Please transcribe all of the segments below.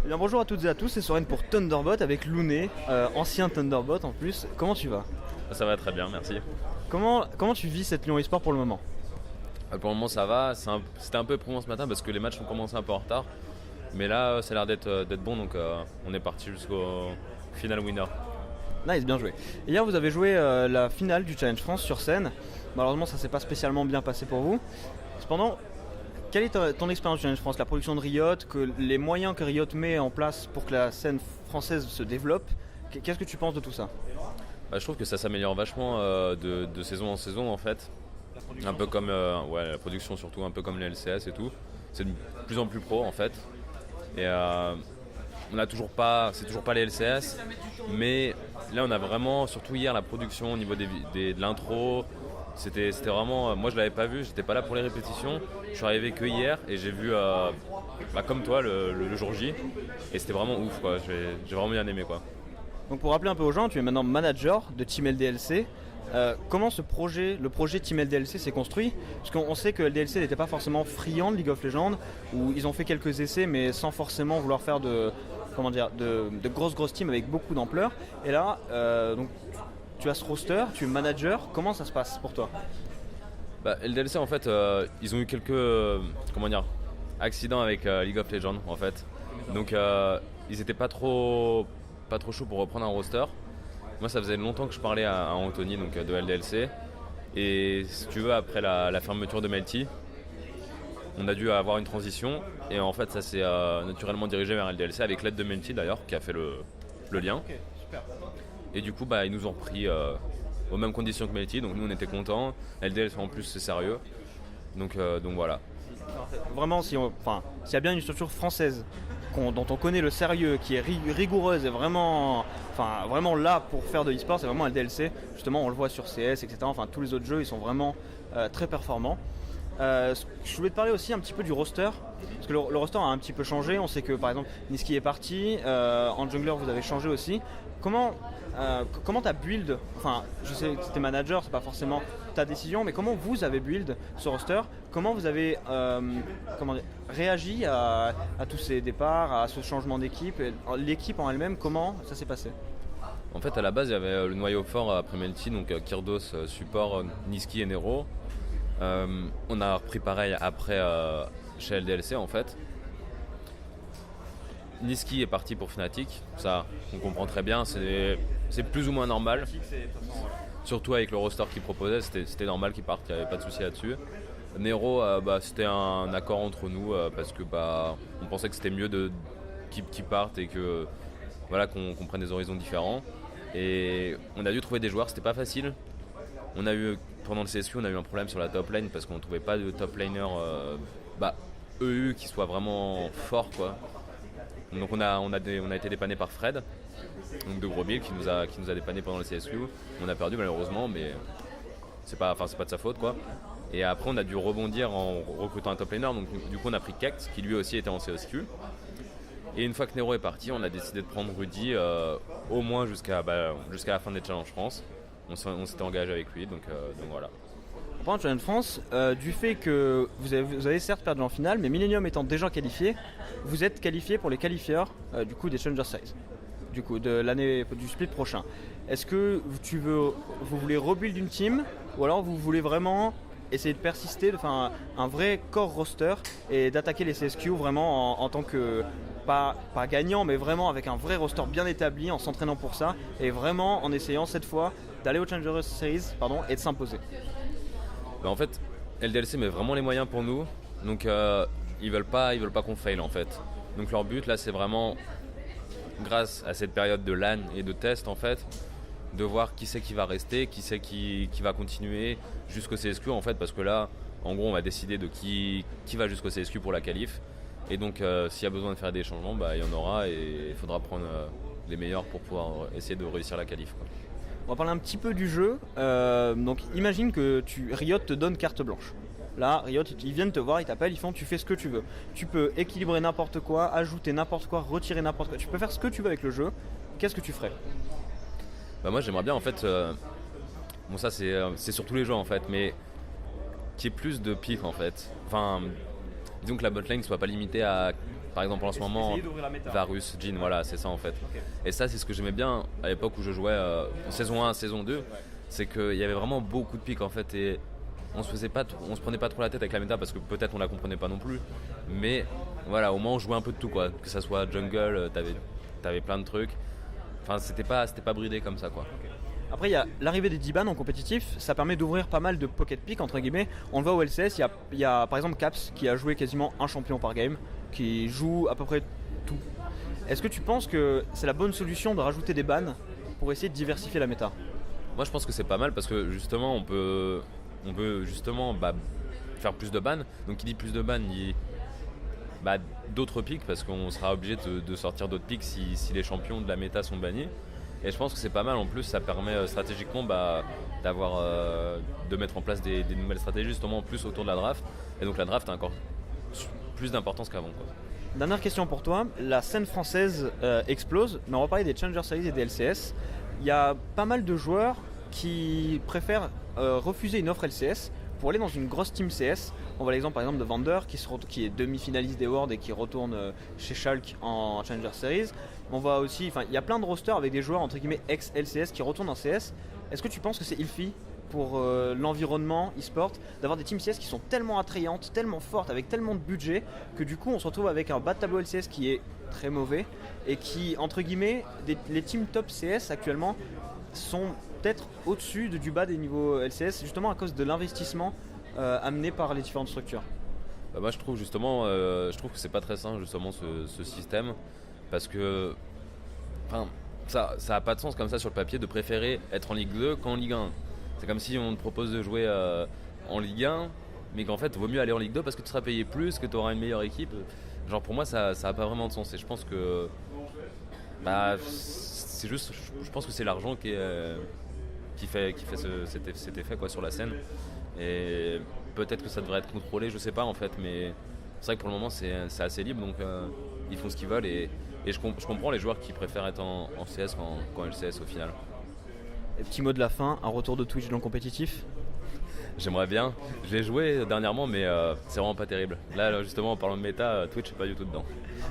Eh bien, bonjour à toutes et à tous, c'est Soren pour Thunderbot avec Lounet, ancien Thunderbot en plus. Comment tu vas? Ça va très bien, merci. Comment tu vis cette Lyon eSport pour le moment? Pour le moment ça va, c'était un peu éprouvant ce matin parce que les matchs ont commencé un peu en retard. Mais là ça a l'air d'être bon, donc on est parti jusqu'au final winner. Nice, bien joué. Hier vous avez joué la finale du Challenge France sur scène. Malheureusement ça s'est pas spécialement bien passé pour vous. Cependant, quelle est ton expérience du Challenge France? La production de Riot, les moyens que Riot met en place pour que la scène française se développe. Qu'est-ce que tu penses de tout ça? Je trouve que ça s'améliore vachement de saison en saison en fait. Un peu comme la production, surtout un peu comme les LCS et tout. C'est de plus en plus pro en fait. Et on a toujours pas, c'est toujours pas les LCS, mais là on a vraiment, surtout hier, la production au niveau de l'intro. C'était vraiment, moi je l'avais pas vu, j'étais pas là pour les répétitions. Je suis arrivé que hier et j'ai vu comme toi le jour J, et c'était vraiment ouf quoi. J'ai vraiment bien aimé quoi. Donc pour rappeler un peu aux gens, tu es maintenant manager de Team LDLC. Comment le projet Team LDLC s'est construit? Parce qu'on sait que LDLC n'était pas forcément friand de League of Legends, où ils ont fait quelques essais mais sans forcément vouloir faire de grosses teams avec beaucoup d'ampleur. Et là, donc, tu as ce roster, tu es manager, comment ça se passe pour toi? LDLC en fait, ils ont eu quelques accidents avec League of Legends en fait. Donc ils étaient pas trop chauds pour reprendre un roster. Moi ça faisait longtemps que je parlais à Anthony donc, de LDLC. Et si tu veux, après la fermeture de Melty, on a dû avoir une transition. Et en fait ça s'est naturellement dirigé vers LDLC avec l'aide de Melty d'ailleurs, qui a fait le lien. Ok, super. Et du coup ils nous ont repris aux mêmes conditions que Melty, donc nous on était contents. LDLC en plus c'est sérieux. Donc voilà. Vraiment, s'il y a bien une structure française dont on connaît le sérieux, qui est rigoureuse et vraiment là pour faire de l'e-sport, c'est vraiment LDLC. Justement, on le voit sur CS, etc. Enfin, tous les autres jeux, ils sont vraiment très performants. Je voulais te parler aussi un petit peu du roster, parce que le roster a un petit peu changé. On sait que par exemple Niski est parti, en jungler vous avez changé aussi. Comment t'as build, enfin je sais que t'es manager, c'est pas forcément ta décision, mais comment vous avez build ce roster? Comment vous avez réagi à tous ces départs, à ce changement d'équipe, l'équipe en elle-même, comment ça s'est passé? En fait à la base il y avait le noyau fort après Melty, donc Kyrdos, support, Niski et Nero. On a repris pareil après chez LDLC en fait. Niski est parti pour Fnatic, ça on comprend très bien, c'est plus ou moins normal. Surtout avec le roster qu'il proposait, c'était normal qu'il parte, il n'y avait pas de souci là-dessus. Nero, c'était un accord entre nous parce que on pensait que c'était mieux qu'il parte et que qu'on prenne des horizons différents. Et on a dû trouver des joueurs, c'était pas facile. Pendant le CSQ, on a eu un problème sur la top lane parce qu'on ne trouvait pas de top laner EU qui soit vraiment fort quoi. Donc on a été dépanné par Fred, donc de Gros Bill qui nous a dépanné pendant le CSQ. On a perdu malheureusement, mais c'est pas de sa faute quoi. Et après on a dû rebondir en recrutant un top laner, donc du coup on a pris Kekt qui lui aussi était en CSQ. Et une fois que Nero est parti, on a décidé de prendre Rudy au moins jusqu'à la fin des Challenge France. On s'était engagé avec lui, donc voilà. En parlant de Challenge France, du fait que vous avez certes perdu en finale, mais Millennium étant déjà qualifié, vous êtes qualifié pour les qualifieurs du coup des Challenger Series, du coup du split prochain. Est-ce que vous voulez rebuild une team, ou alors vous voulez vraiment essayer de persister, de faire un vrai core roster et d'attaquer les CSQ vraiment en tant que pas gagnant, mais vraiment avec un vrai roster bien établi, en s'entraînant pour ça et vraiment en essayant cette fois d'aller aux Challenger Series et de s'imposer? En fait, LDLC met vraiment les moyens pour nous, donc ils veulent pas qu'on fail en fait. Donc leur but là, c'est vraiment, grâce à cette période de LAN et de test en fait, de voir qui c'est qui va rester, qui c'est qui va continuer jusqu'au CSQ en fait, parce que là, en gros, on va décider de qui va jusqu'au CSQ pour la qualif. Et donc, s'il y a besoin de faire des changements, il y en aura et il faudra prendre les meilleurs pour pouvoir essayer de réussir la qualif quoi. On va parler un petit peu du jeu. Donc imagine que Riot te donne carte blanche. Là, Riot, ils viennent te voir, ils t'appellent, ils font tu fais ce que tu veux. Tu peux équilibrer n'importe quoi, ajouter n'importe quoi, retirer n'importe quoi. Tu peux faire ce que tu veux avec le jeu. Qu'est-ce que tu ferais? Moi j'aimerais bien en fait, bon ça c'est sur tous les jeux en fait, mais qu'il y ait plus de pif en fait. Enfin, disons que la botlane ne soit pas limitée à Par exemple en ce moment, Essayer d'ouvrir la méta. Varus, Jhin, voilà, c'est ça en fait. Ok. Et ça, c'est ce que j'aimais bien à l'époque où je jouais saison 1, saison 2, c'est qu'il y avait vraiment beaucoup de pics en fait et on se prenait pas trop la tête avec la méta parce que peut-être on la comprenait pas non plus. Mais voilà, au moins on jouait un peu de tout quoi, que ça soit jungle, t'avais plein de trucs. Enfin, c'était pas bridé comme ça quoi. Après, il y a l'arrivée des D-Ban en compétitif, ça permet d'ouvrir pas mal de pocket pick entre guillemets. On le voit au LCS, il y a par exemple Caps qui a joué quasiment un champion par game, qui joue à peu près tout. Est-ce que tu penses que c'est la bonne solution de rajouter des bans pour essayer de diversifier la méta? Moi je pense que c'est pas mal parce que justement on peut justement faire plus de bans. Donc qui dit plus de bans dit d'autres pics parce qu'on sera obligé de sortir d'autres pics si les champions de la méta sont bannis. Et je pense que c'est pas mal en plus, ça permet stratégiquement de mettre en place des nouvelles stratégies justement en plus autour de la draft. Et donc la draft a encore plus d'importance qu'avant quoi. Dernière question pour toi, la scène française explose, mais on va parler des Challenger Series et des LCS. Il y a pas mal de joueurs qui préfèrent refuser une offre LCS pour aller dans une grosse team CS. On voit l'exemple par exemple de Vander qui est demi-finaliste des Worlds et qui retourne chez Schalke en Challenger Series. On voit aussi, il y a plein de rosters avec des joueurs entre guillemets ex-LCS qui retournent en CS. Est-ce que tu penses que c'est ill-fi pour l'environnement e-sport d'avoir des teams CS qui sont tellement attrayantes, tellement fortes, avec tellement de budget que du coup on se retrouve avec un bas de tableau LCS qui est très mauvais et qui entre guillemets les teams top CS actuellement sont peut-être au-dessus du bas des niveaux LCS justement à cause de l'investissement amené par les différentes structures. Moi je trouve que c'est pas très sain justement ce système parce que ça a pas de sens comme ça sur le papier de préférer être en Ligue 2 qu'en Ligue 1. C'est comme si on te propose de jouer en Ligue 1 mais qu'en fait il vaut mieux aller en Ligue 2 parce que tu seras payé plus, que tu auras une meilleure équipe. Genre pour moi ça a pas vraiment de sens et je pense que c'est juste, je pense que c'est l'argent qui fait cet effet quoi, sur la scène et peut-être que ça devrait être contrôlé, je sais pas en fait, mais c'est vrai que pour le moment c'est assez libre donc ils font ce qu'ils veulent et je comprends les joueurs qui préfèrent être en CS qu'en LCS au final. Et petit mot de la fin, un retour de Twitch dans le compétitif? J'aimerais bien, je l'ai joué dernièrement mais c'est vraiment pas terrible. Là justement en parlant de méta, Twitch est pas du tout dedans.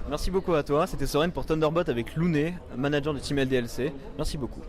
Merci beaucoup à toi, c'était Soren pour Thunderbot avec Lounet, manager de Team LDLC. Merci beaucoup.